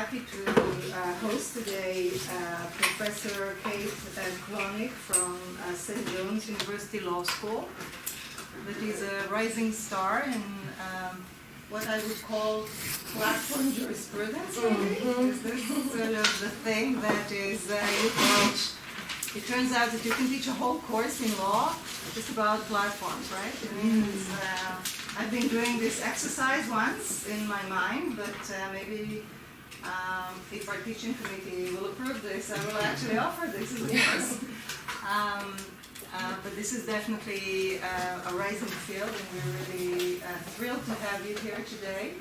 happy to host today Professor Kate Klonick from St. John's University Law School, that is a rising star in what I would call platform jurisprudence. Is this sort of the thing that is you teach? It turns out that you can teach a whole course in law just about platforms, right? It means I've been doing this exercise once in my mind, but maybe if our teaching committee will approve this, I will actually offer this as a course. But this is definitely a rising field, and we're really thrilled to have you here today.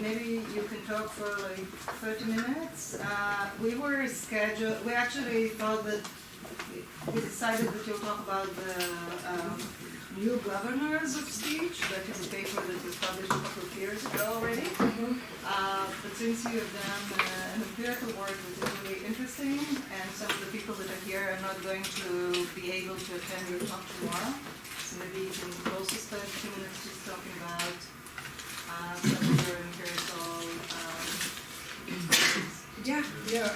Maybe you can talk for like 30 minutes. We actually thought that we decided that you'll talk about the new governors of speech. That is a paper that was published a couple of years ago already. But since you have done an empirical work that is really interesting, and some of the people that are here are not going to be able to attend your talk tomorrow, so maybe you can also spend a few minutes just talking about some of your empirical Yeah,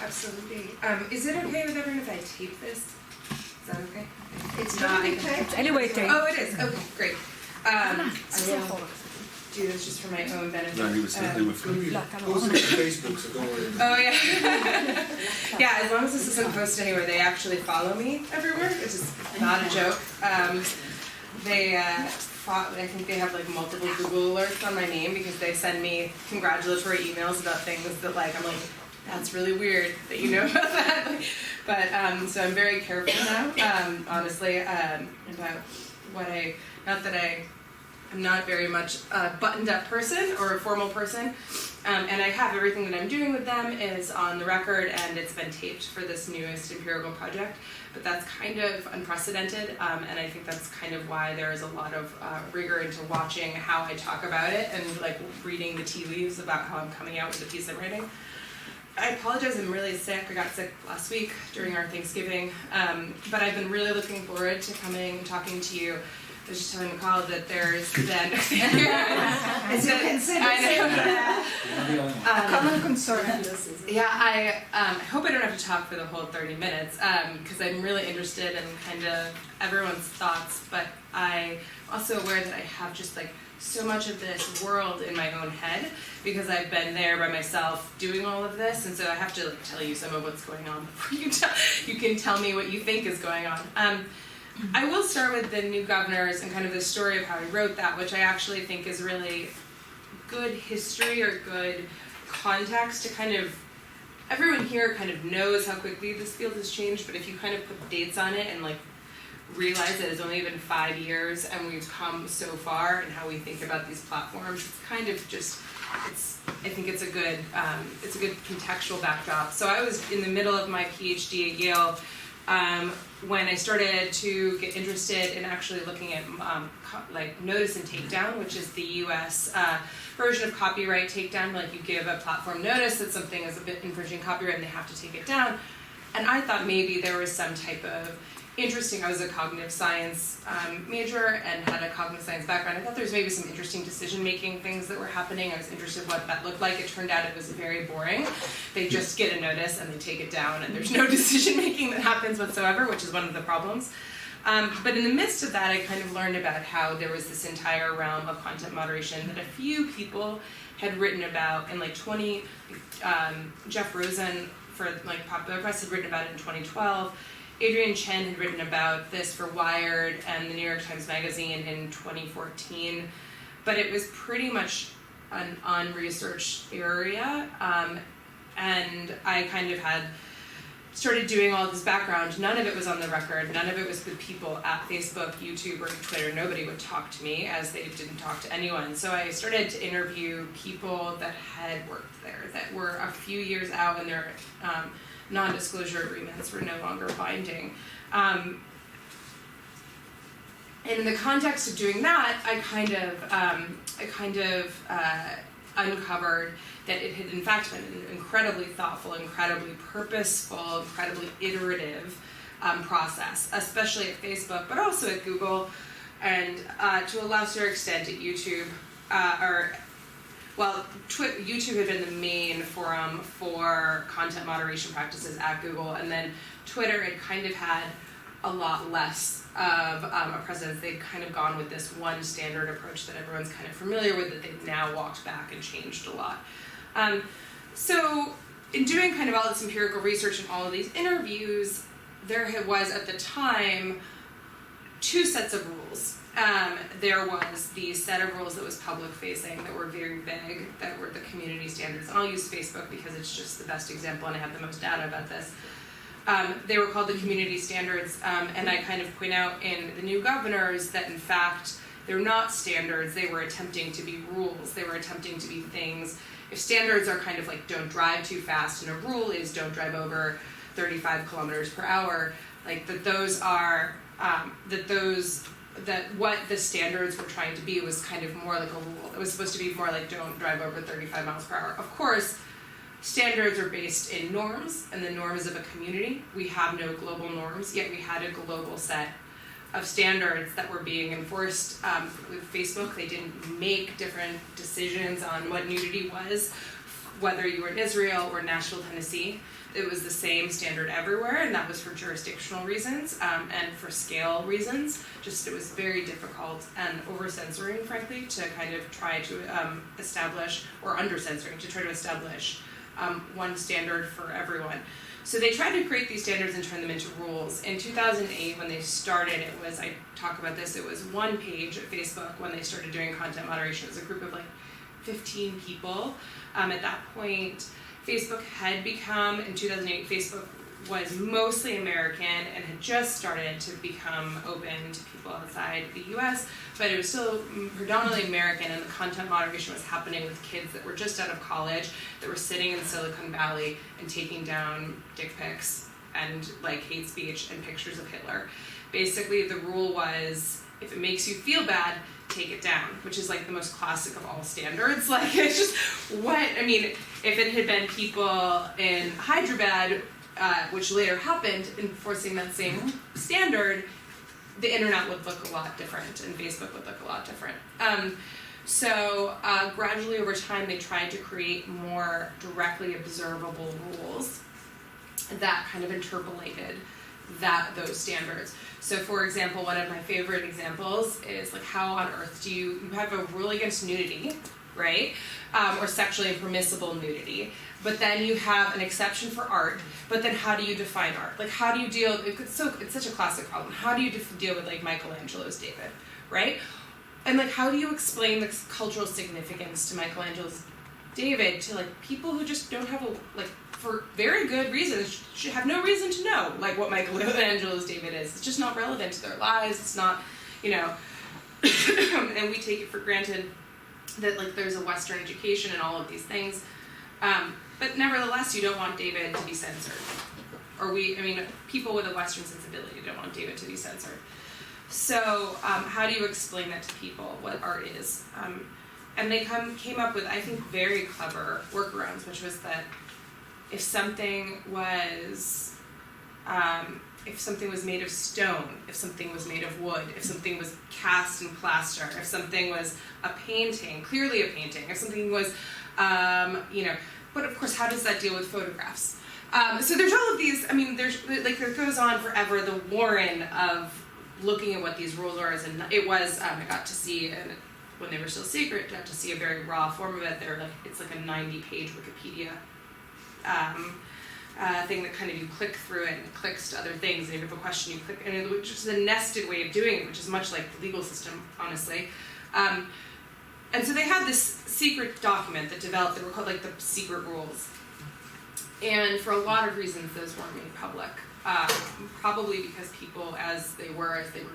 absolutely. Is it okay with everyone if I tape this? Is that okay? It's not taped. Anyway, Kate. Oh, it is. Okay, great. I will do this just for my own benefit. No, he was posting to Facebook, so don't worry. Oh, yeah. Yeah, as long as this isn't posted anywhere, they actually follow me everywhere, which is not a joke. I think they have like multiple Google alerts on my name because they send me congratulatory emails about things that I'm like, that's really weird that you know about that. But so I'm very careful now, honestly, about what I'm not very much a buttoned up person or a formal person. And I have everything that I'm doing with them is on the record, and it's been taped for this newest empirical project. But that's kind of unprecedented, and I think that's kind of why there is a lot of rigor into watching how I talk about it and reading the tea leaves about how I'm coming out with the piece I'm writing. I apologize, I'm really sick. I got sick last week during our Thanksgiving, but I've been really looking forward to coming and talking to you. I was just telling McCall that there's been... As you can see, a common concern. Yeah, I hope I don't have to talk for the whole 30 minutes, because I'm really interested in kind of everyone's thoughts, but I'm also aware that I have just so much of this world in my own head, because I've been there by myself doing all of this, and so I have to tell you some of what's going on before you can tell me what you think is going on. I will start with the new governors and kind of the story of how I wrote that, which I actually think is really good history or good context to kind of, everyone here kind of knows how quickly this field has changed, but if you kind of put dates on it and realize that it's only been 5 years and we've come so far and how we think about these platforms, it's kind of just, I think it's a good contextual backdrop. So I was in the middle of my PhD at Yale when I started to get interested in actually looking at notice and takedown, which is the U.S. Version of copyright takedown. You give a platform notice that something is a bit infringing copyright and they have to take it down. And I thought maybe there was some type of I was a cognitive science major and had a cognitive science background. I thought there was maybe some interesting decision-making things that were happening. I was interested in what that looked like. It turned out it was very boring. They just get a notice and they take it down, and there's no decision-making that happens whatsoever, which is one of the problems. But in the midst of that, I kind of learned about how there was this entire realm of content moderation that a few people had written about in Jeff Rosen for Popular Press had written about it in 2012. Adrian Chen had written about this for Wired and the New York Times Magazine in 2014, but it was pretty much an unresearched area, and I kind of had started doing all this background. None of it was on the record. None of it was with people at Facebook, YouTube, or Twitter. Nobody would talk to me, as they didn't talk to anyone. So I started to interview people that had worked there, that were a few years out, and their non-disclosure agreements were no longer binding. And in the context of doing that, I kind of uncovered that it had in fact been an incredibly thoughtful, incredibly purposeful, incredibly iterative process, especially at Facebook, but also at Google, and to a lesser extent at YouTube, or well, YouTube had been the main forum for content moderation practices at Google, and then Twitter had kind of had a lot less of a presence. They'd kind of gone with this one standard approach that everyone's kind of familiar with, that they've now walked back and changed a lot. So in doing kind of all this empirical research and all of these interviews, there was at the time 2 sets of rules. There was the set of rules that was public facing that were very vague, that were the community standards. And I'll use Facebook because it's just the best example and I have the most data about this. They were called the community standards, and I kind of point out in the new governors that in fact they're not standards, they were attempting to be rules, they were attempting to be things. If standards are kind of like don't drive too fast and a rule is don't drive over 35 kilometers per hour, like that those are, that what the standards were trying to be was kind of more like a rule. It was supposed to be more like don't drive over 35 miles per hour. Of course, standards are based in norms, and the norms of a community. We have no global norms, yet we had a global set of standards that were being enforced. With Facebook, they didn't make different decisions on what nudity was, whether you were in Israel or Nashville, Tennessee. It was the same standard everywhere, and that was for jurisdictional reasons and for scale reasons. Just it was very difficult and over-censoring, frankly, to kind of try to establish, or under-censoring, to try to establish one standard for everyone. So they tried to create these standards and turn them into rules. In 2008, when they started, it was, I talk about this, it was one page at Facebook when they started doing content moderation. It was a group of like 15 people. At that point, Facebook had become, in 2008, Facebook was mostly American and had just started to become open to people outside the US, but it was still predominantly American, and the content moderation was happening with kids that were just out of college, that were sitting in Silicon Valley and taking down dick pics and like hate speech and pictures of Hitler. Basically, the rule was, if it makes you feel bad, take it down, which is like the most classic of all standards. Like, it's just, what, I mean, if it had been people in Hyderabad, which later happened, enforcing that same standard, the internet would look a lot different and Facebook would look a lot different. So gradually over time they tried to create more directly observable rules that kind of interpolated those standards. So for example, one of my favorite examples is like, how on earth do you have a rule against nudity, right? Or sexually impermissible nudity. But then you have an exception for art, but then how do you define art? Like, how do you deal, it's such a classic problem. How do you deal with like Michelangelo's David, right? And like, how do you explain the cultural significance to Michelangelo's David to like people who just don't have for very good reasons, should have no reason to know like what Michelangelo's David is. It's just not relevant to their lives. It's not, you know, and we take it for granted that like there's a Western education and all of these things. But nevertheless, you don't want David to be censored. Or people with a Western sensibility don't want David to be censored. So how do you explain that to people, what art is? And they came up with, I think, very clever workarounds, which was that if something was made of stone, if something was made of wood, if something was cast in plaster, if something was a painting, clearly a painting, if something was, but of course, how does that deal with photographs? So there's all of these, there goes on forever, the warren of looking at what these rules are. I got to see, when they were still secret, got to see a very raw form of it. It's like a 90-page Wikipedia thing that kind of you click through it and it clicks to other things, and if you have a question you click, and it's just a nested way of doing it, which is much like the legal system, honestly. And so they had this secret document that developed that were called like the secret rules. And for a lot of reasons those weren't made public. Probably because people,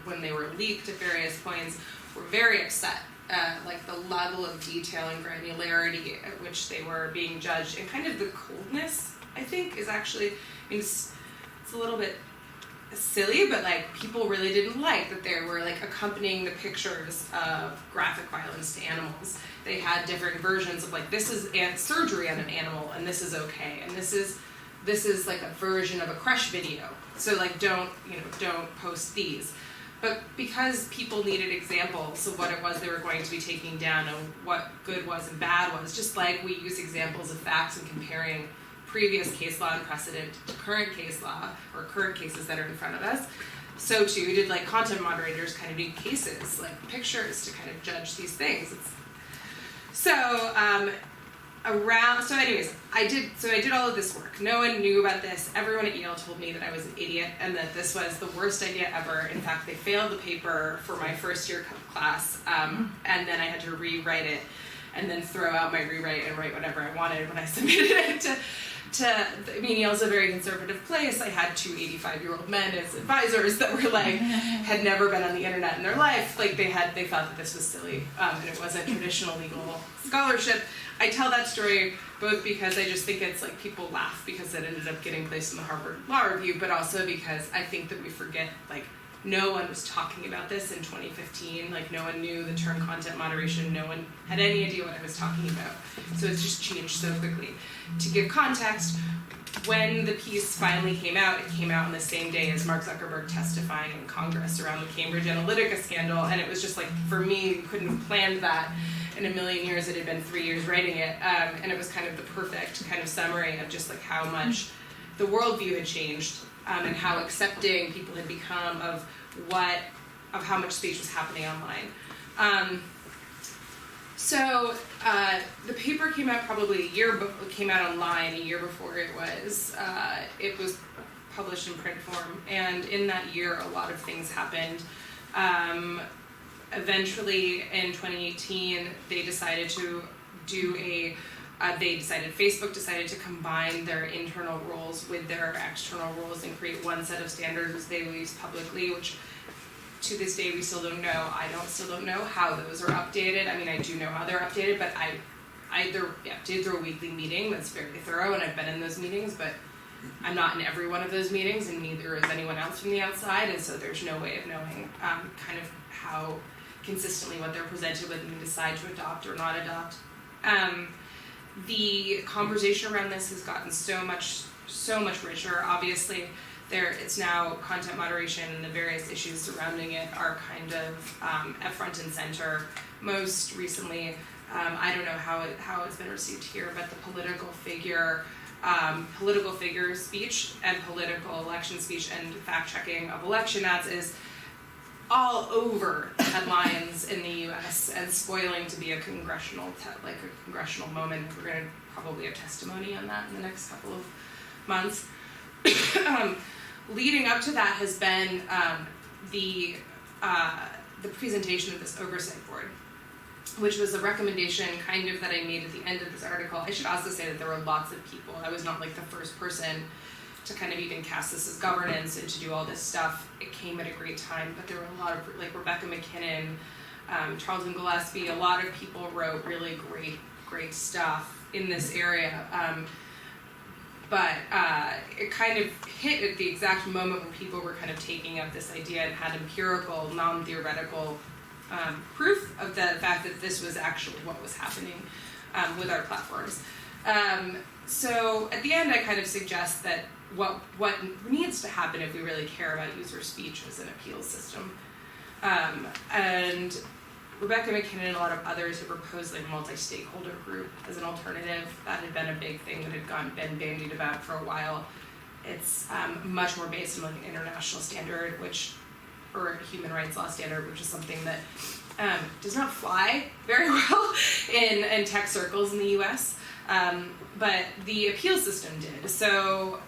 when they were leaked at various points, were very upset. Like the level of detail and granularity at which they were being judged, and kind of the coldness, I think, is actually, it's a little bit silly, but like people really didn't like that they were like accompanying the pictures of graphic violence to animals. They had different versions of like, this is surgery on an animal and this is okay, and this is like a version of a crush video, so like don't post these. but because people needed examples of what it was they were going to be taking down and what good was and bad was, just like we use examples of facts and comparing previous case law and precedent to current case law or current cases that are in front of us, so too did like content moderators kind of need cases, like pictures to kind of judge these things. I did all of this work. No one knew about this. Everyone at Yale told me that I was an idiot and that this was the worst idea ever. In fact, they failed the paper for my first year class, and then I had to rewrite it and then throw out my rewrite and write whatever I wanted when I submitted it Yale's a very conservative place. I had two 85-year-old men as advisors that were like, had never been on the internet in their life. Like they thought that this was silly, and it wasn't traditional legal scholarship. I tell that story both because I just think it's like people laugh because it ended up getting placed in the Harvard Law Review, but also because I think that we forget, like, no one was talking about this in 2015. Like, no one knew the term content moderation. No one had any idea what I was talking about. So it's just changed so quickly. To give context, when the piece finally came out, it came out on the same day as Mark Zuckerberg testifying in Congress around the Cambridge Analytica scandal. And it was just like, for me, you couldn't have planned that in a million years. It had been 3 years writing it. And it was kind of the perfect kind of summary of just like how much the worldview had changed, and how accepting people had become of how much speech was happening online. So the paper came out probably came out online a year before it was published in print form, and in that year a lot of things happened. Eventually in 2018 Facebook decided to combine their internal rules with their external rules and create one set of standards they released publicly, which to this day we still don't know. Still don't know how those are updated. I mean, I do know how they're updated, but I did through a weekly meeting that's very thorough, and I've been in those meetings, but I'm not in every one of those meetings, and neither is anyone else from the outside, and so there's no way of knowing kind of how consistently what they're presented with and you decide to adopt or not adopt. The conversation around this has gotten so much richer. Obviously, it's now content moderation and the various issues surrounding it are kind of at front and center. Most recently, I don't know how it's been received here, but the political figure speech and political election speech and fact checking of election ads is all over headlines in the U.S. and spoiling to be a congressional moment. We're going to probably have testimony on that in the next couple of months. Leading up to that has been the presentation of this oversight board, which was a recommendation kind of that I made at the end of this article. I should also say that there were lots of people. I was not like the first person to kind of even cast this as governance and to do all this stuff. It came at a great time, but there were a lot of, like Rebecca McKinnon, Charlton Gillespie, a lot of people wrote really great stuff in this area. But it kind of hit at the exact moment when people were kind of taking up this idea and had empirical, non-theoretical proof of the fact that this was actually what was happening with our platforms. So at the end, I kind of suggest that what needs to happen if we really care about user speech is an appeals system. And Rebecca McKinnon and a lot of others have proposed like a multi-stakeholder group as an alternative. That had been a big thing that had been bandied about for a while. It's much more based on like an international standard, or a human rights law standard, which is something that does not fly very well in tech circles in the US. But the appeal system did. So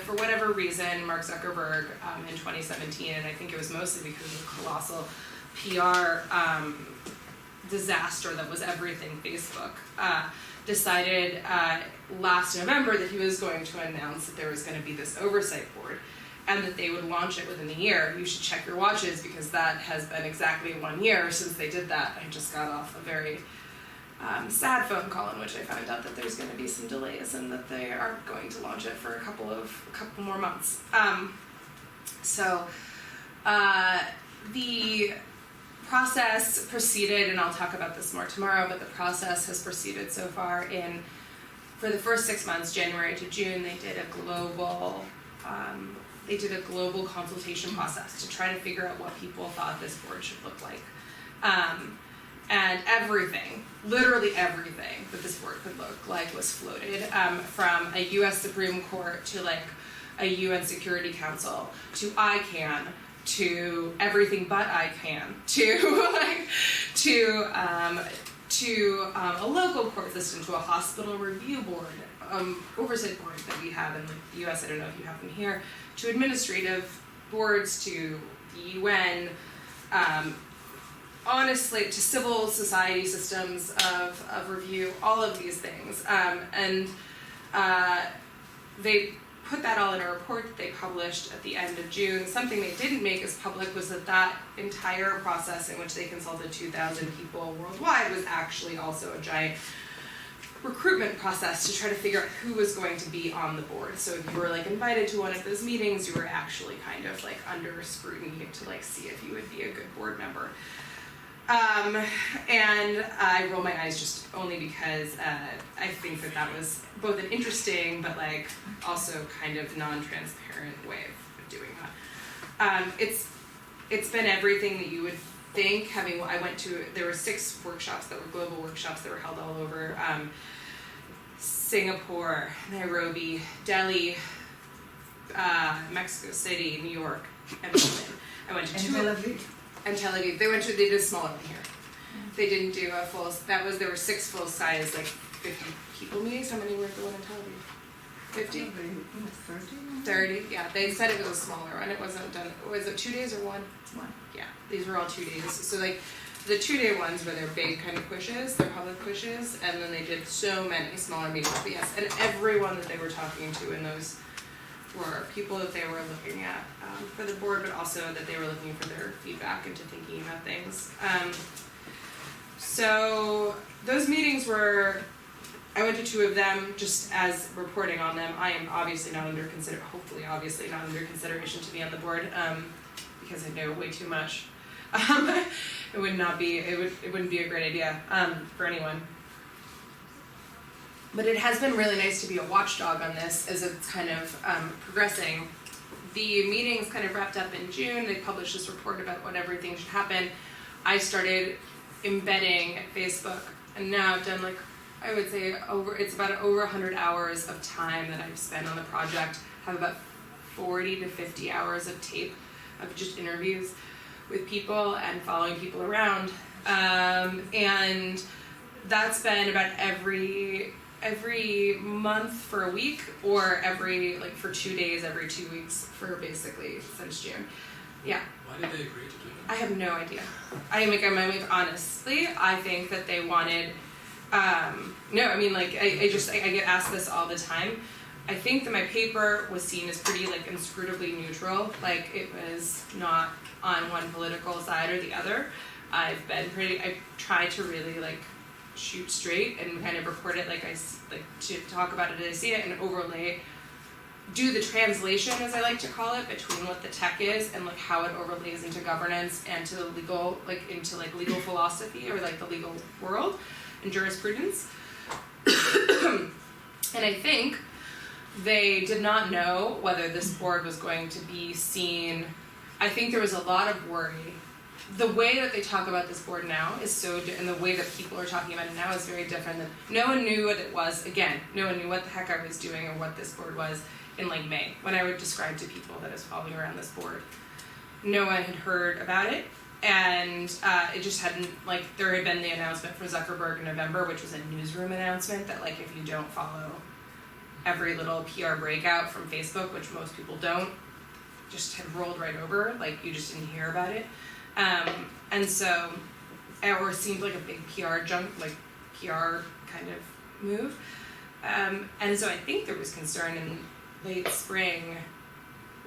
for whatever reason, Mark Zuckerberg in 2017, and I think it was mostly because of the colossal PR disaster that was everything Facebook, decided last November that he was going to announce that there was going to be this oversight board and that they would launch it within a year. You should check your watches because that has been exactly 1 year since they did that. I just got off a very sad phone call in which I found out that there's going to be some delays and that they aren't going to launch it for a couple more months. So the process proceeded, and I'll talk about this more tomorrow, but the process has proceeded so far for the first 6 months, January to June, they did a global they did a global consultation process to try to figure out what people thought this board should look like. And everything, literally everything that this board could look like was floated, from a US Supreme Court to like a UN Security Council to ICANN to everything but ICANN to a local court system, to a hospital review board, oversight board that we have in the US, I don't know if you have them here, to administrative boards, to the UN, honestly, to civil society systems of review, all of these things. They put that all in a report that they published at the end of June. Something they didn't make as public was that entire process in which they consulted 2,000 people worldwide was actually also a giant recruitment process to try to figure out who was going to be on the board. So if you were like invited to one of those meetings, you were actually kind of like under scrutiny to like see if you would be a good board member. And I roll my eyes just only because I think that was both an interesting but like also kind of non-transparent way of doing that. It's been everything that you would think. There were 6 workshops that were global workshops that were held all over Singapore, Nairobi, Delhi, Mexico City, New York, and Berlin. I went to 2 Tel Aviv. and Tel Aviv. They did a smaller one here. They didn't do a full, there were 6 full size, like 50 people meetings. How many were at the one in Tel Aviv? 50? 30, yeah. They said it was a smaller one. It wasn't done, was it 2 days or 1? 1. Yeah, these were all 2 days. So like, the 2-day ones were their big kind of pushes, their public pushes, and then they did so many smaller meetings. But yes, and everyone that they were talking to in those were people that they were looking at for the board, but also that they were looking for their feedback into thinking about things. So those meetings were, I went to 2 of them just as reporting on them. I am obviously not under hopefully obviously not under consideration to be on the board because I know way too much. It wouldn't be a great idea for anyone. But it has been really nice to be a watchdog on this as it's kind of progressing. The meetings kind of wrapped up in June. They published this report about what everything should happen. I started embedding Facebook, and now I've done like, I would say it's about over 100 hours of time that I've spent on the project. I have about 40 to 50 hours of tape of just interviews with people and following people around. And that's been about every month for a week, or for 2 days every 2 weeks for basically since June. Yeah. Why did they agree to do that? I have no idea. Honestly, I think that they wanted, I get asked this all the time. I think that my paper was seen as pretty like inscrutably neutral, like it was not on one political side or the other. I tried to really like shoot straight and kind of report it to talk about it as I see it, and overlay, do the translation as I like to call it, between what the tech is and like how it overlays into governance and to the legal, like into like legal philosophy or like the legal world and jurisprudence. And I think they did not know whether this board was going to be seen. I think there was a lot of worry. The way that they talk about this board now is and the way that people are talking about it now is very different than, no one knew what it was. Again, no one knew what the heck I was doing or what this board was in like May, when I would describe to people that I was following around this board. No one had heard about it, and it just hadn't, like, there had been the announcement for Zuckerberg in November, which was a newsroom announcement that like if you don't follow every little PR breakout from Facebook, which most people don't, just had rolled right over, like you just didn't hear about it. And so, or seemed like a big PR PR kind of move. And so I think there was concern in late spring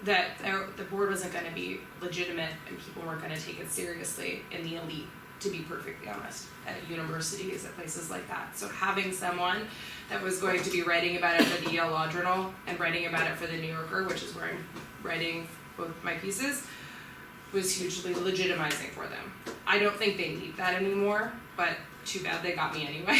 that the board wasn't going to be legitimate and people weren't going to take it seriously in the elite, to be perfectly honest, at universities, at places like that. So having someone that was going to be writing about it for the Yale Law Journal and writing about it for the New Yorker, which is where I'm writing both my pieces, was hugely legitimizing for them. I don't think they need that anymore, but too bad they got me anyway.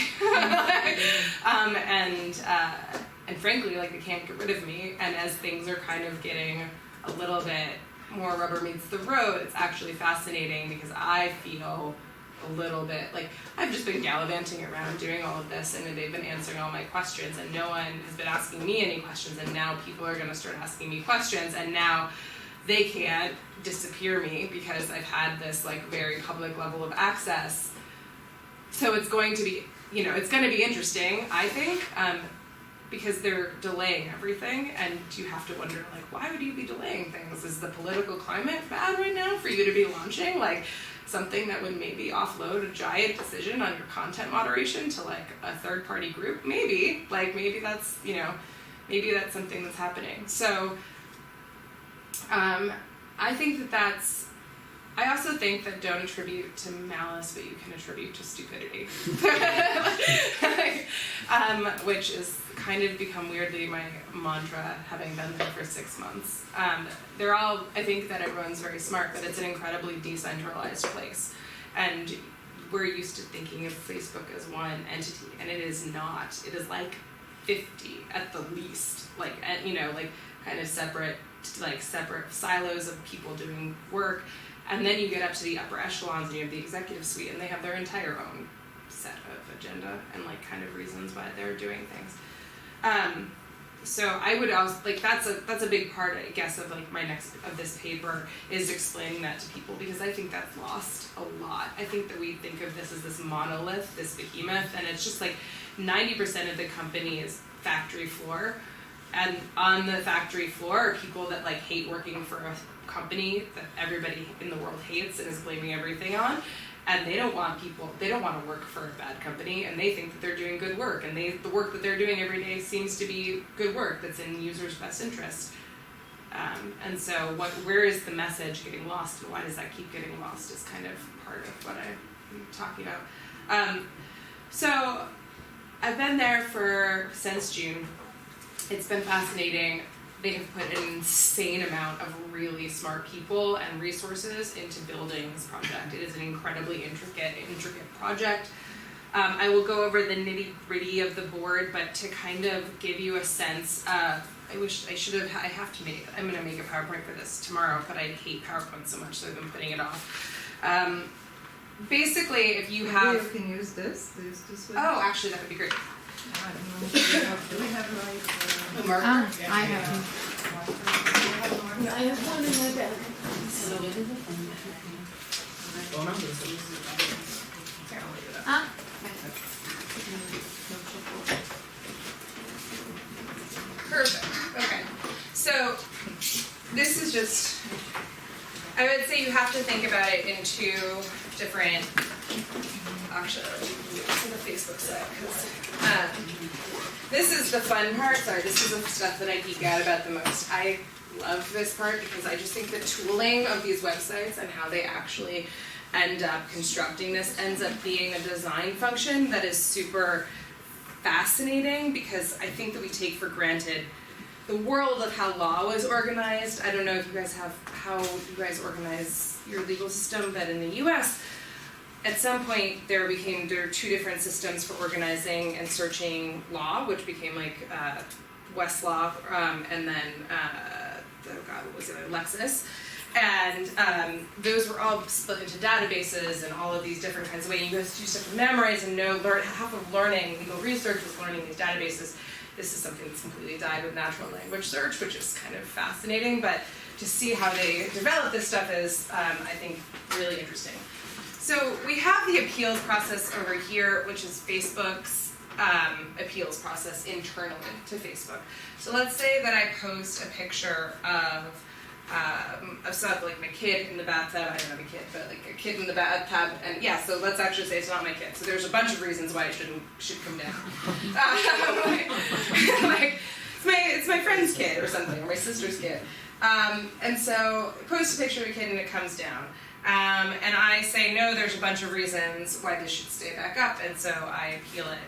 And frankly, like, they can't get rid of me. And as things are kind of getting a little bit more rubber meets the road, it's actually fascinating because I feel a little bit like I've just been gallivanting around doing all of this, and they've been answering all my questions, and no one has been asking me any questions, and now people are going to start asking me questions, and now they can't disappear me because I've had this like very public level of access. So it's going to be, it's going to be interesting, I think, because they're delaying everything, and you have to wonder, like, why would you be delaying things? Is the political climate bad right now for you to be launching like something that would maybe offload a giant decision on your content moderation to like a third-party group? Maybe that's maybe that's something that's happening. So I think that's. I also think that don't attribute to malice, but you can attribute to stupidity, which is kind of become weirdly my mantra, having been there for 6 months. I think that everyone's very smart, but it's an incredibly decentralized place. And we're used to thinking of Facebook as one entity, and it is not. It is like 50 at the least, kind of separate silos of people doing work. And then you get up to the upper echelons and you have the executive suite, and they have their entire own set of agenda and like kind of reasons why they're doing things. So I would also that's a big part, I guess, of like of this paper is explaining that to people, because I think that's lost a lot. I think that we think of this as this monolith, this behemoth, and it's just like 90% of the company is factory floor, and on the factory floor are people that like hate working for a company that everybody in the world hates and is blaming everything on, and they don't want to work for a bad company, and they think that they're doing good work, and the work that they're doing every day seems to be good work that's in users' best interest. And so where is the message getting lost, and why does that keep getting lost is kind of part of what I'm talking about. So I've been there since June. It's been fascinating. They have put an insane amount of really smart people and resources into building this project. It is an incredibly intricate project. I will go over the nitty-gritty of the board, but to kind of give you a sense, I'm going to make a PowerPoint for this tomorrow, but I hate PowerPoint so much, so I've been putting it off. Basically, if you have... You can use this way. Oh, actually, that would be great. Do we have like... A marker? I have one in my bag. Perfect. Okay. So this is just, I would say you have to think about it in two different, actually, I'll do this on the Facebook side, because this is the fun part. Sorry, this is the stuff that I geek out about the most. I love this part because I just think the tooling of these websites and how they actually end up constructing this ends up being a design function that is super fascinating, because I think that we take for granted the world of how law was organized. I don't know if you guys have how you guys organize your legal system, but in the US, at some point there were two different systems for organizing and searching law, which became like Westlaw, and then what was it, Lexis. And those were all split into databases and all of these different kinds of ways. You guys do stuff to memorize and half of learning, legal research was learning these databases. This is something that's completely died with natural language search, which is kind of fascinating, but to see how they develop this stuff is, I think, really interesting. So we have the appeals process over here, which is Facebook's appeals process internally to Facebook. So let's say that I post a picture of stuff like my kid in the bathtub. I don't have a kid, but like a kid in the bathtub, and yeah. So let's actually say it's not my kid. So there's a bunch of reasons why it should come down. It's my friend's kid or something, or my sister's kid. And so I post a picture of a kid and it comes down. And I say, no, there's a bunch of reasons why this should stay back up, and so I appeal it.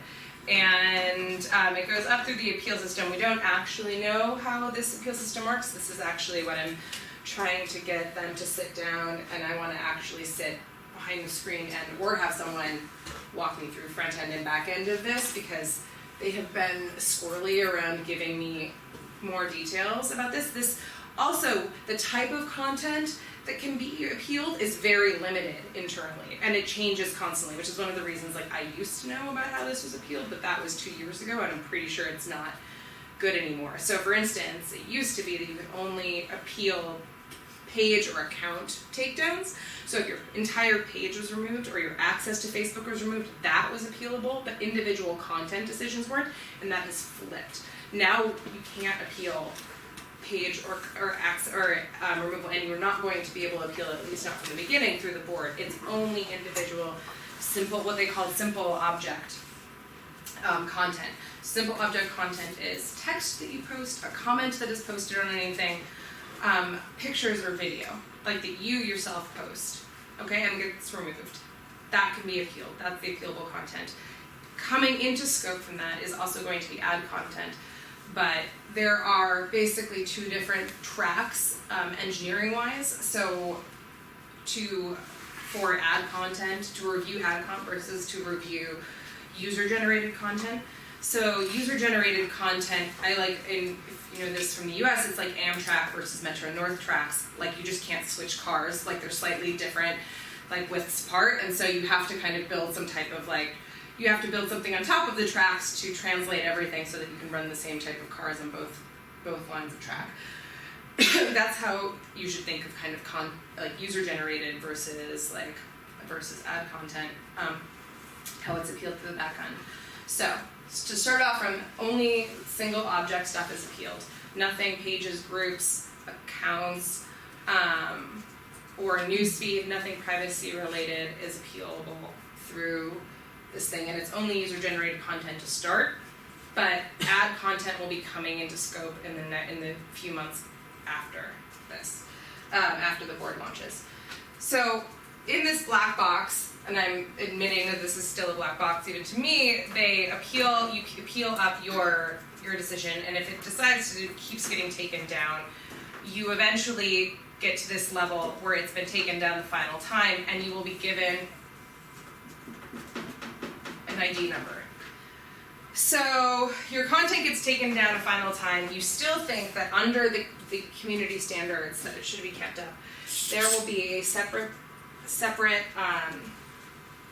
And it goes up through the appeal system. We don't actually know how this appeal system works. This is actually what I'm trying to get them to sit down, and I want to actually sit behind the screen or have someone walk me through front end and back end of this, because they have been squirrely around giving me more details about this. Also, the type of content that can be appealed is very limited internally, and it changes constantly, which is one of the reasons like I used to know about how this was appealed, but that was 2 years ago, and I'm pretty sure it's not good anymore. So for instance, it used to be that you could only appeal page or account takedowns. So if your entire page was removed or your access to Facebook was removed, that was appealable, but individual content decisions weren't, and that has flipped. Now you can't appeal page or removal, and you're not going to be able to appeal it, at least not from the beginning, through the board. It's only individual, simple, what they call simple object content. Simple object content is text that you post, a comment that is posted on anything, pictures or video, like that you yourself post, okay, and gets removed. That can be appealed. That's the appealable content. Coming into scope from that is also going to be ad content, but there are basically 2 different tracks, engineering-wise. So for ad content, to review ad content versus to review user-generated content. So user-generated content, I like, if you know this from the US, it's like Amtrak versus Metro North tracks. Like you just can't switch cars, like they're slightly different, like widths apart, and so you have to kind of build some type of like, you have to build something on top of the tracks to translate everything so that you can run the same type of cars on both lines of track. That's how you should think of kind of like user-generated versus ad content, how it's appealed to the back end. So to start off from, only single object stuff is appealed. Nothing pages, groups, accounts, or newsfeed, nothing privacy related is appealable through this thing, and it's only user-generated content to start, but ad content will be coming into scope in the few months after this, after the board launches. So in this black box, and I'm admitting that this is still a black box even to me, you appeal up your decision, and if it decides to keeps getting taken down, you eventually get to this level where it's been taken down the final time, and you will be given an ID number. So your content gets taken down a final time. You still think that under the community standards that it should be kept up, there will be a separate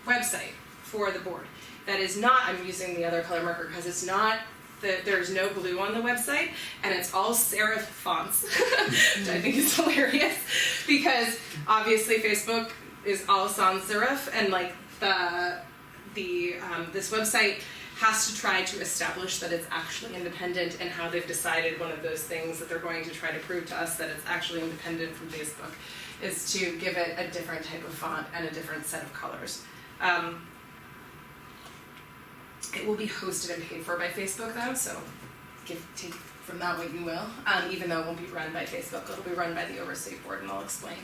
website for the board. That is not, I'm using the other color marker because it's not, there's no blue on the website, and it's all serif fonts, which I think is hilarious, because obviously Facebook is all sans serif, and like this website has to try to establish that it's actually independent, and how they've decided one of those things that they're going to try to prove to us that it's actually independent from Facebook is to give it a different type of font and a different set of colors. It will be hosted and paid for by Facebook though, so take from that what you will. Even though it won't be run by Facebook, it'll be run by the Oversight Board, and I'll explain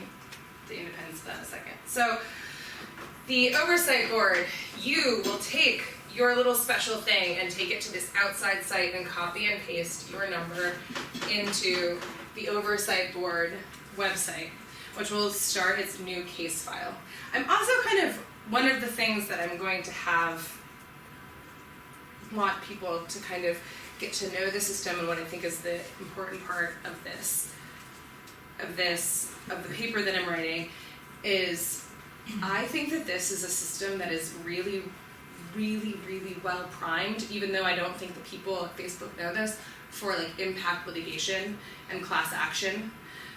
the independence of that in a second. So the Oversight Board, you will take your little special thing and take it to this outside site and copy and paste your number into the Oversight Board website, which will start its new case file. I'm also one of the things that I'm going to want people to kind of get to know the system, and what I think is the important part of the paper that I'm writing is, I think that this is a system that is really, really, really well primed, even though I don't think the people at Facebook know this, for like impact litigation and class action.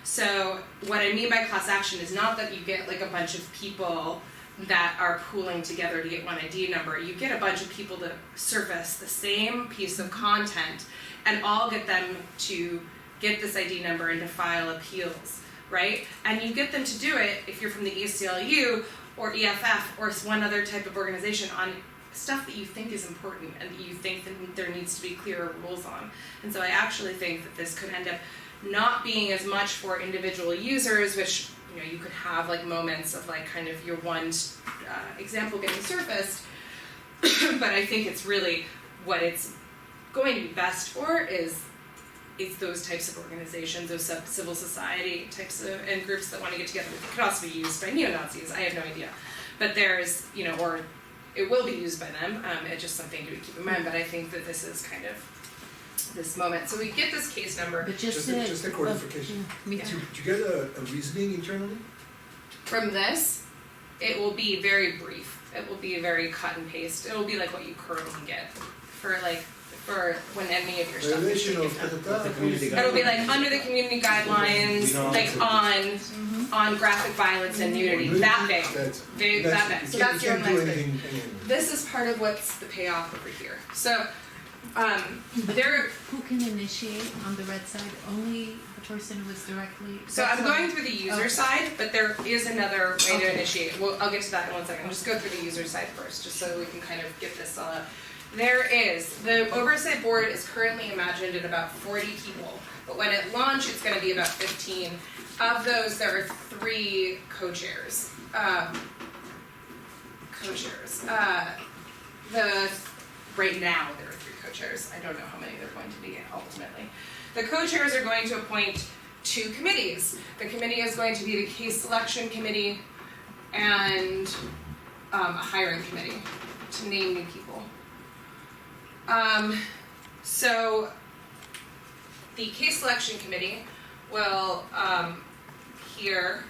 So what I mean by class action is not that you get like a bunch of people that are pooling together to get one ID number. You get a bunch of people to surface the same piece of content and all get them to get this ID number and to file appeals, right? And you get them to do it if you're from the ACLU or EFF or one other type of organization on stuff that you think is important and that you think that there needs to be clearer rules on. And so I actually think that this could end up not being as much for individual users, which you could have like moments of like kind of your one example getting surfaced, but I think it's really what it's going to be best for is those types of organizations, those civil society types of and groups that want to get together. It could also be used by neo-Nazis, I have no idea, but there's or it will be used by them. It's just something to keep in mind, but I think that this is kind of this moment. So we get this case number But Just a clarification. Me Yeah. too. Did you get a reasoning internally? from this. It will be very brief. It will be very cut and paste. It will be like what you currently get for when any of your stuff is Violation taken of down. The community It'll be like under the community guidelines, We don't- like on graphic violence and nudity. That big. That's, Big, that big. So you that's your can't do next big. anything anyway. This is part of what's the payoff over here. So, there. Who can initiate on the red side? Only the person who is directly. So I'm going through the user Okay. side, but there is another way to Okay. initiate. Well, I'll get to that in 1 second. I'll just go through the user side first, just so we can kind of get this all up. The oversight board is currently imagined at about 40 people, but when it launched, it's gonna be about 15. Of those, there are 3 co-chairs. Right now, there are 3 co-chairs. I don't know how many there are going to be ultimately. The co-chairs are going to appoint 2 committees. The committee is going to be the case selection committee and a hiring committee to name new people. So the case selection committee will hear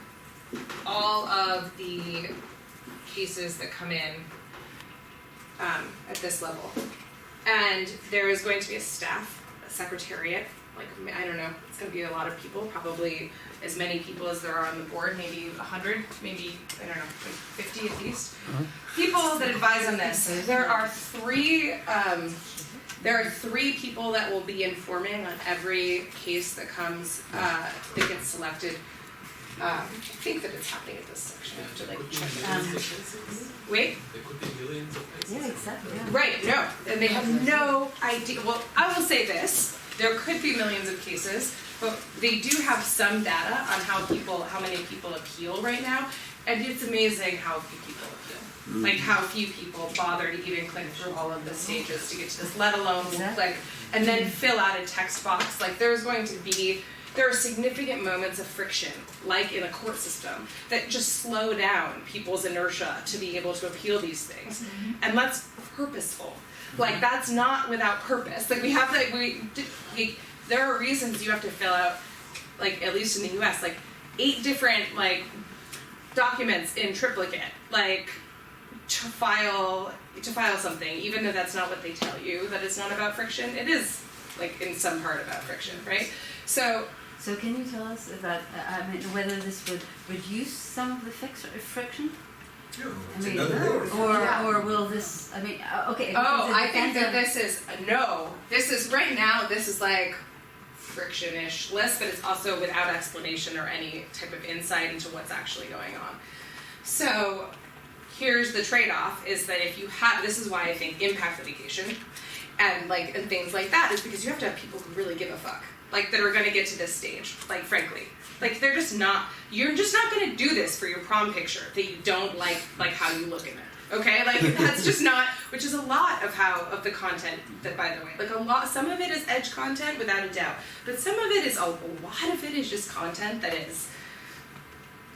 all of the cases that come in at this level. And there is going to be a staff, a secretariat, like, I don't know, it's gonna be a lot of people, probably as many people as there are on the board, maybe 100, maybe, I don't know, like 50 at least. People that advise on this. There are 3 people that will be informing on every case that comes, that gets selected. I think that it's happening at this section, I have to like check it. Wait, There could be millions of cases. Yeah, exactly. Yeah. right, no, and they have no idea, well, I will say this, there could be millions of cases, but they do have some data on how many people appeal right now, and it's amazing how few people appeal. Like how few people bother to even click through all of the stages to get to this, let alone click, and then fill out a text box, like there are significant moments of friction, like in a court system, that just slow down people's inertia to be able to appeal these things. And that's purposeful. Like, that's not without purpose. Like, there are reasons you have to fill out, like, at least in the US, like, 8 different, like, documents in triplicate, like, to file something, even though that's not what they tell you, that it's not about friction. It is, like, in some part about friction, right? So can you tell us about, whether this would reduce some of the friction? No, I it's mean, another way. or will this, okay. Oh, because it I think depends that on- this is right now, this is like friction-ish list, but it's also without explanation or any type of insight into what's actually going on. So here's the trade-off, is that if you have, this is why I think impact litigation and things like that is because you have to have people who really give a fuck, like that are gonna get to this stage, like frankly. Like you're just not gonna do this for your prom picture that you don't like how you look in it. Okay, like that's just not, which is a lot of the content that, by the way, like some of it is edge content without a doubt, but some of it is, a lot of it is just content that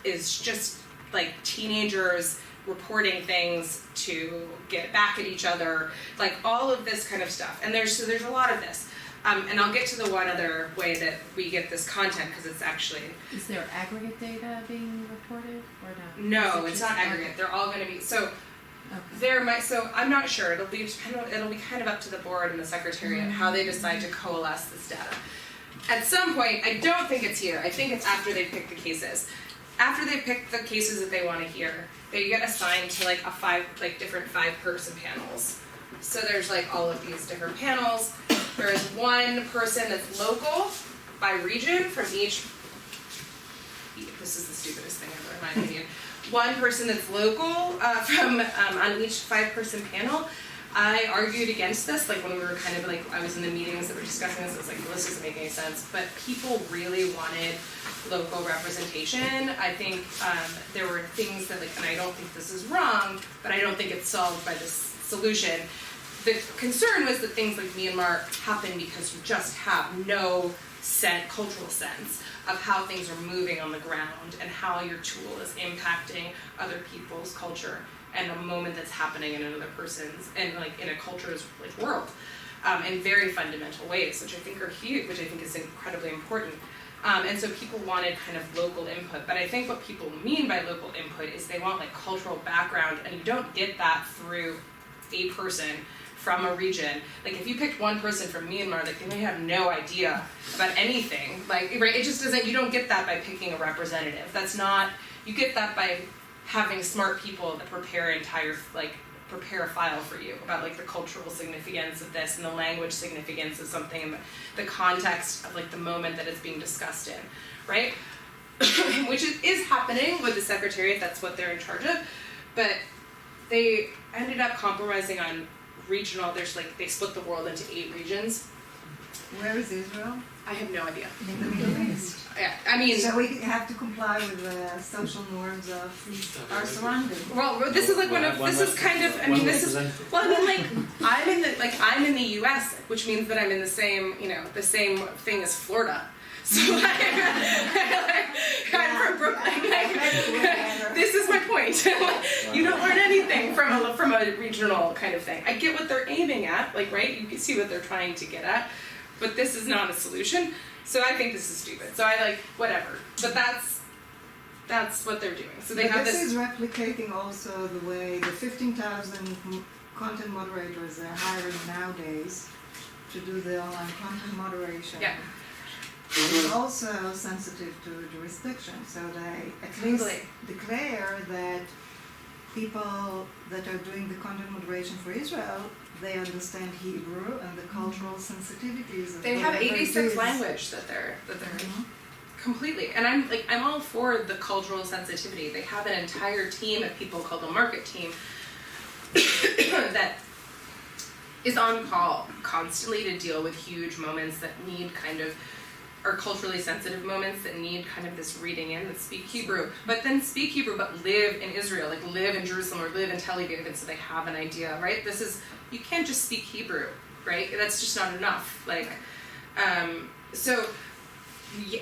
is just like teenagers reporting things to get back at each other, like all of this kind of stuff. And there's a lot of this. And I'll get to the one other way that we get this content, because it's actually, Is there aggregate data being reported or not? no, Is it it's just- not aggregate, they're all gonna be, so Okay. so I'm not sure, it'll be kind of up to the board and the secretariat how they decide to coalesce this data. At some point, I don't think it's here, I think it's after they pick the cases. After they pick the cases that they wanna hear, they get assigned to different 5-person panels. So there's all of these different panels. There's one person that's local by region from each, this is the stupidest thing ever in my opinion. One person that's local from on each 5-person panel. I argued against this, when we were I was in the meetings that were discussing this, I was like, well, this doesn't make any sense. But people really wanted local representation. I think there were things that and I don't think this is wrong, but I don't think it's solved by this solution. The concern was that things like Myanmar happen because you just have no cultural sense of how things are moving on the ground and how your tool is impacting other people's culture and a moment that's happening in another person's and in a culture's world. in very fundamental ways, which I think are huge, which I think is incredibly important. And so people wanted kind of local input, but I think what people mean by local input is they want like cultural background, and you don't get that through a person from a region. Like if you picked one person from Myanmar, like they may have no idea about anything. Like, right, it just doesn't, you don't get that by picking a representative. That's not, you get that by having smart people that prepare a file for you about like the cultural significance of this and the language significance of something and the context of like the moment that it's being discussed in, right? Which is happening with the Secretariat, that's what they're in charge of, but they ended up compromising on regional, they split the world into 8 regions. Where is Israel? I have no idea. In the Middle East. Yeah, I mean, So we have to comply with the social norms of our surroundings. well, this is like this is kind of, I mean, this is, well, I mean, like, I'm in the U.S., which means that I'm in the same, the same thing as Florida. So I'm from Brooklyn. This is my point. You don't learn anything from a regional kind of thing. I get what they're aiming at, like, right? You can see what they're trying to get at, but this is not a solution. So I think this is stupid. So I whatever. But that's what they're doing. So they have this this. is replicating also the way the 15,000 content moderators they're hiring nowadays to do the online content moderation. Yeah. Is also sensitive to jurisdiction, so they at least Totally. declare that people that are doing the content moderation for Israel, they understand Hebrew and the cultural sensitivities of They have whatever it 86 is. language that they're Mhm. completely, and I'm all for the cultural sensitivity. They have an entire team of people called the market team that is on call constantly to deal with huge moments that need are culturally sensitive moments that need kind of this reading in, that speak Hebrew, but then speak Hebrew but live in Israel, like live in Jerusalem or live in Tel Aviv, and so they have an idea, right? You can't just speak Hebrew, right? That's just not enough.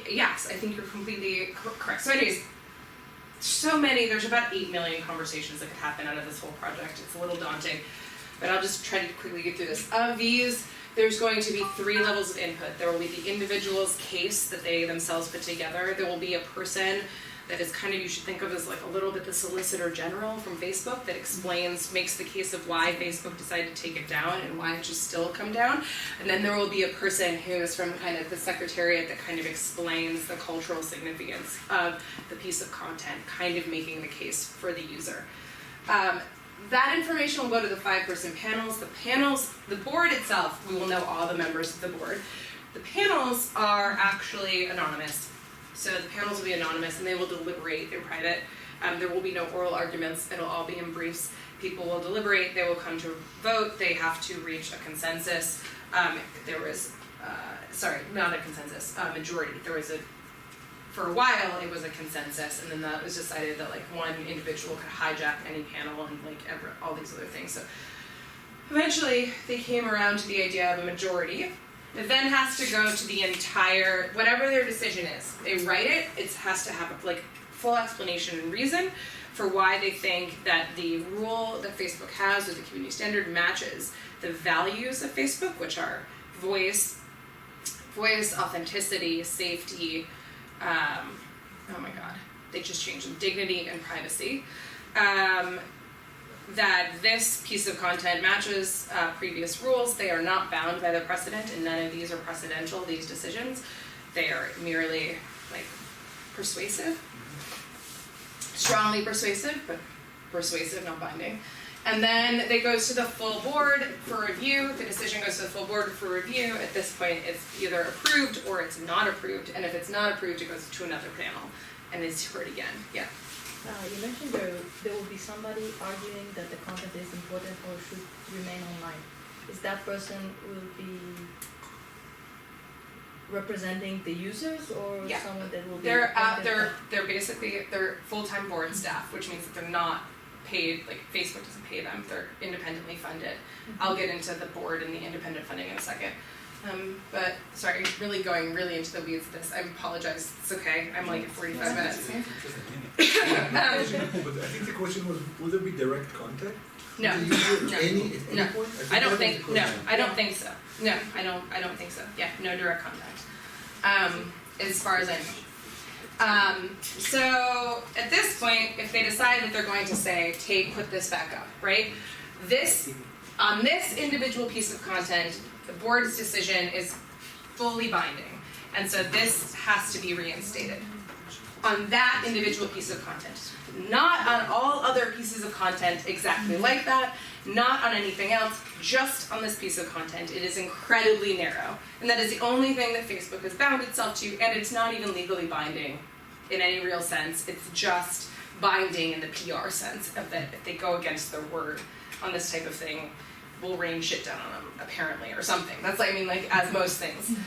Yes, I think you're completely correct. So anyways, there's about 8 million conversations that could happen out of this whole project. It's a little daunting, but I'll just try to quickly get through this. Of these, there's going to be 3 levels of input. There will be the individual's case that they themselves put together. There will be a person that is kind of, you should think of as like a little bit the Solicitor General from Facebook that makes the case of why Facebook decided to take it down and why it should still come down. And then there will be a person who is from kind of the Secretariat that kind of explains the cultural significance of the piece of content, kind of making the case for the user. That information will go to the 5-person panels. The board itself, we will know all the members of the board. The panels are actually anonymous. So the panels will be anonymous and they will deliberate in private. There will be no oral arguments. It'll all be in briefs. People will deliberate. They will come to vote. They have to reach a consensus. Not a consensus, majority. For a while, it was a consensus, and then that was decided that like one individual could hijack any panel and all these other things. So eventually, they came around to the idea of a majority. It then has to go to the entire, whatever their decision is. They write it. It has to have full explanation and reason for why they think that the rule that Facebook has or the community standard matches the values of Facebook, which are voice, authenticity, safety. Oh my God, they just changed them. Dignity and privacy. That this piece of content matches previous rules. They are not bound by the precedent, and none of these are precedential, these decisions. They are merely persuasive. Strongly persuasive, but persuasive, not binding. And then it goes to the full board for review. The decision goes to the full board for review. At this point, it's either approved or it's not approved. And if it's not approved, it goes to another panel and is heard again. Yeah. You mentioned there will be somebody arguing that the content is important or should remain online. Is that person will be representing the users or Yeah. someone that will be? They're full-time board staff, which means that they're not paid. Like Facebook doesn't pay them; they're independently funded. Mm-hmm. I'll get into the board and the independent funding in a second. But sorry, really going into the weeds of this. I apologize. It's okay. I'm at 45 minutes. But I think the question was, will there be direct contact? No, Do you do no, any, at no. any point? I don't that think, was a no, question. I don't think so. No, I don't think so. Yeah, no direct contact. As far as I know. So at this point, if they decide that they're going to say, put this back up, right? On this individual piece of content, the board's decision is fully binding. And so this has to be reinstated. On that individual piece of content. Not on all other pieces of content exactly like that, not on anything else, just on this piece of content. It is incredibly narrow. And that is the only thing that Facebook has bound itself to, and it's not even legally binding in any real sense. It's just binding in the PR sense of that if they go against their word on this type of thing, we'll rain shit down on them, apparently, or something. That's like, I mean, like, as most things.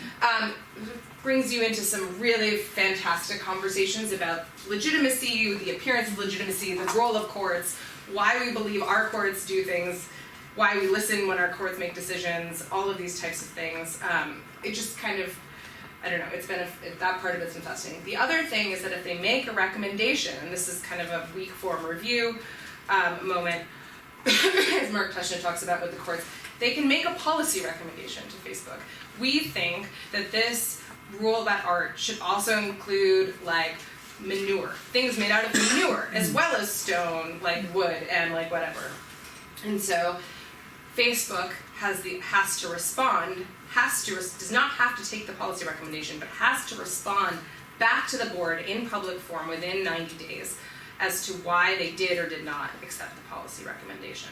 Brings you into some really fantastic conversations about legitimacy, the appearance of legitimacy, the role of courts, why we believe our courts do things, why we listen when our courts make decisions, all of these types of things. It just kind of, I don't know, that part of it's been fascinating. The other thing is that if they make a recommendation, and this is kind of a weak form review moment, as Mark Tushnet talks about with the courts, they can make a policy recommendation to Facebook. We think that this rule about art should also include like manure, things made out of manure, as well as stone, like wood, and like whatever. And so Facebook has to respond, does not have to take the policy recommendation, but has to respond back to the board in public form within 90 days as to why they did or did not accept the policy recommendation.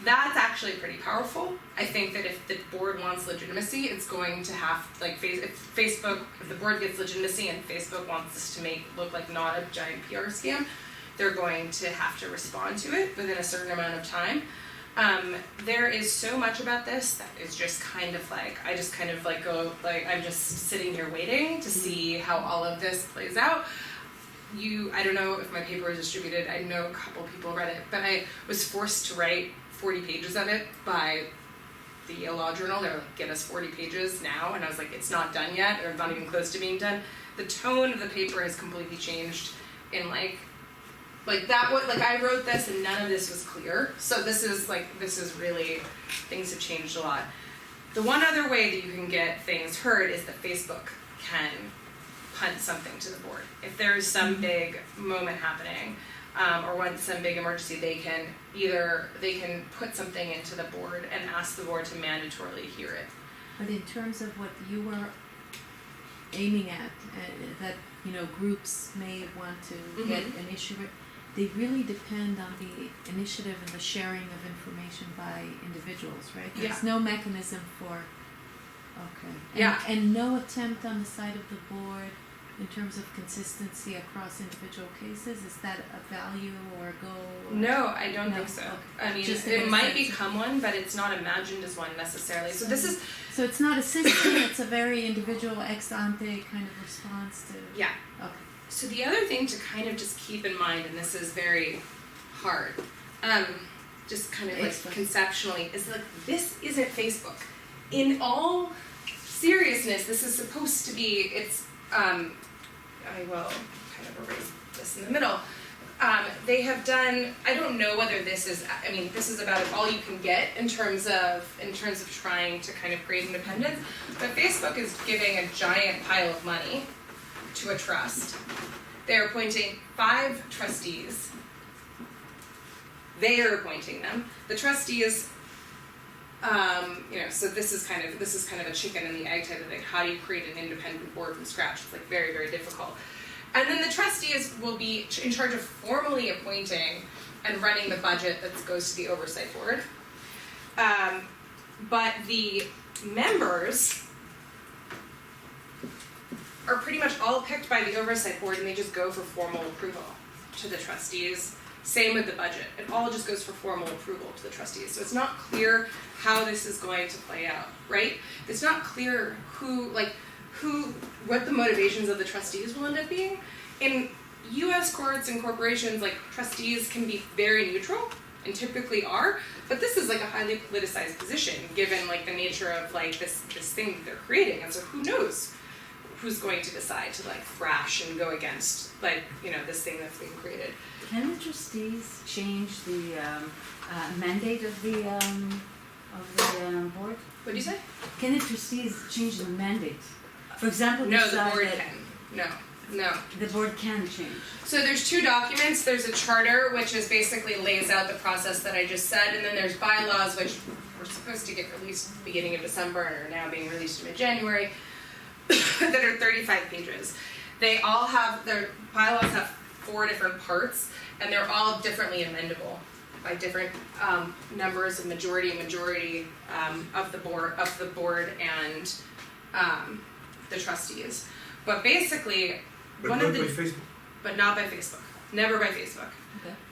That's actually pretty powerful. I think that if the board wants legitimacy, it's going to have, like, if the board gets legitimacy and Facebook wants this to look like not a giant PR scam, they're going to have to respond to it within a certain amount of time. There is so much about this that is just kind of like, I just kind of like go, like, I'm just sitting here waiting to see how all of this plays out. I don't know if my paper was distributed, I know a couple people read it, but I was forced to write 40 pages of it by the Yale Law Journal. They're like, get us 40 pages now, and I was like, it's not done yet, or not even close to being done. The tone of the paper has completely changed in like that was, like, I wrote this and none of this was clear, so this is really, things have changed a lot. The one other way that you can get things heard is that Facebook can punt something to the board. If there's some big moment happening, or some big emergency, they can put something into the board and ask the board to mandatorily hear it. But in terms of what you were aiming at, that groups may want to get an issue, they really depend on the initiative and the sharing of information by individuals, right? Yeah. There's no mechanism for, okay. Yeah. And no attempt on the side of the board in terms of consistency across individual cases? Is that a value or a goal? No, I don't No, think so. okay. I mean, Just it in might sense. become one, but it's not imagined as one necessarily. So this is, So it's not a system, it's a very individual ex ante kind of response to. yeah. Okay. So the other thing to kind of just keep in mind, and this is very hard, just kind of like Explain. conceptually, is like, this isn't Facebook. In all seriousness, this is supposed to be, I will kind of erase this in the middle. They have done, I don't know whether this is about all you can get in terms of trying to kind of create independence, but Facebook is giving a giant pile of money to a trust. They're appointing 5 trustees. They are appointing them. The trustees, so this is kind of a chicken and the egg type of thing. How do you create an independent board from scratch? It's like very, very difficult. And then the trustees will be in charge of formally appointing and running the budget that goes to the oversight board. But the members are pretty much all picked by the oversight board, and they just go for formal approval to the trustees. Same with the budget. It all just goes for formal approval to the trustees. So it's not clear how this is going to play out, right? It's not clear what the motivations of the trustees will end up being. In US courts and corporations, like, trustees can be very neutral, and typically are, but this is like a highly politicized position given like the nature of like this thing that they're creating, and so who knows who's going to decide to like thrash and go against like, you know, this thing that's being created. Can the trustees change the mandate of the board? What do you say? Can the trustees change the mandate? For example, No, the decide board that can. No. the board can change. So there's two documents. There's a charter, which is basically lays out the process that I just said, and then there's bylaws, which were supposed to get released beginning of December and are now being released in mid-January, that are 35 pages. They all have, their bylaws have 4 different parts, and they're all differently amendable by different numbers of majority of the board and the trustees. But basically, But one not of the by Facebook. but not by Facebook. Never by Facebook.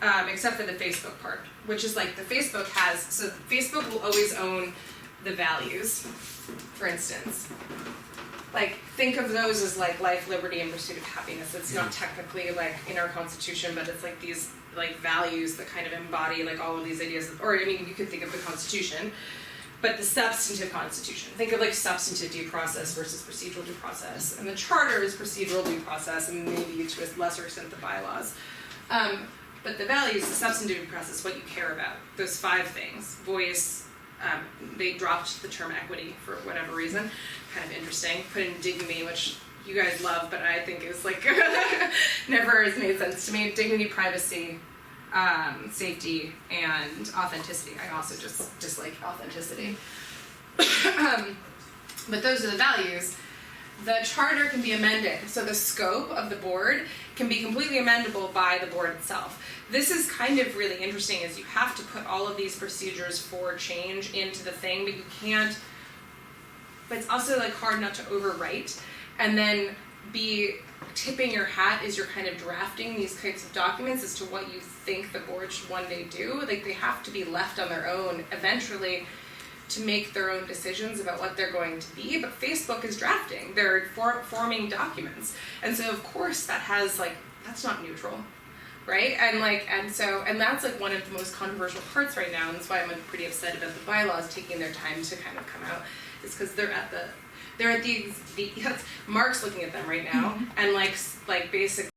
Okay. Except for the Facebook part, which is like the Facebook has, so Facebook will always own the values, for instance. Like, think of those as like life, liberty, and pursuit of happiness. It's not technically like in our constitution, but it's like these like values that kind of embody like all of these ideas, or I mean, you could think of the Constitution, but the substantive Constitution. Think of like substantive due process versus procedural due process. And the Charter is procedural due process, and maybe to a lesser extent the bylaws. But the values, the substantive due process, what you care about, those 5 things. Voice, they dropped the term equity for whatever reason, kind of interesting. Put in dignity, which you guys love, but I think is like, never has made sense to me. Dignity, privacy, safety, and authenticity. I also just dislike authenticity. But those are the values. The charter can be amended, so the scope of the board can be completely amendable by the board itself. This is kind of really interesting, is you have to put all of these procedures for change into the thing, but you can't, but it's also like hard not to overwrite and then be tipping your hat as you're kind of drafting these kinds of documents as to what you think the board should one day do. Like, they have to be left on their own eventually to make their own decisions about what they're going to be, but Facebook is drafting, they're forming documents. And so of course that has like, that's not neutral, right? And like, and that's like one of the most controversial parts right now, and that's why I'm like pretty upset about the bylaws taking their time to kind of come out, is because they're at the Mark's looking at them right now, and like basically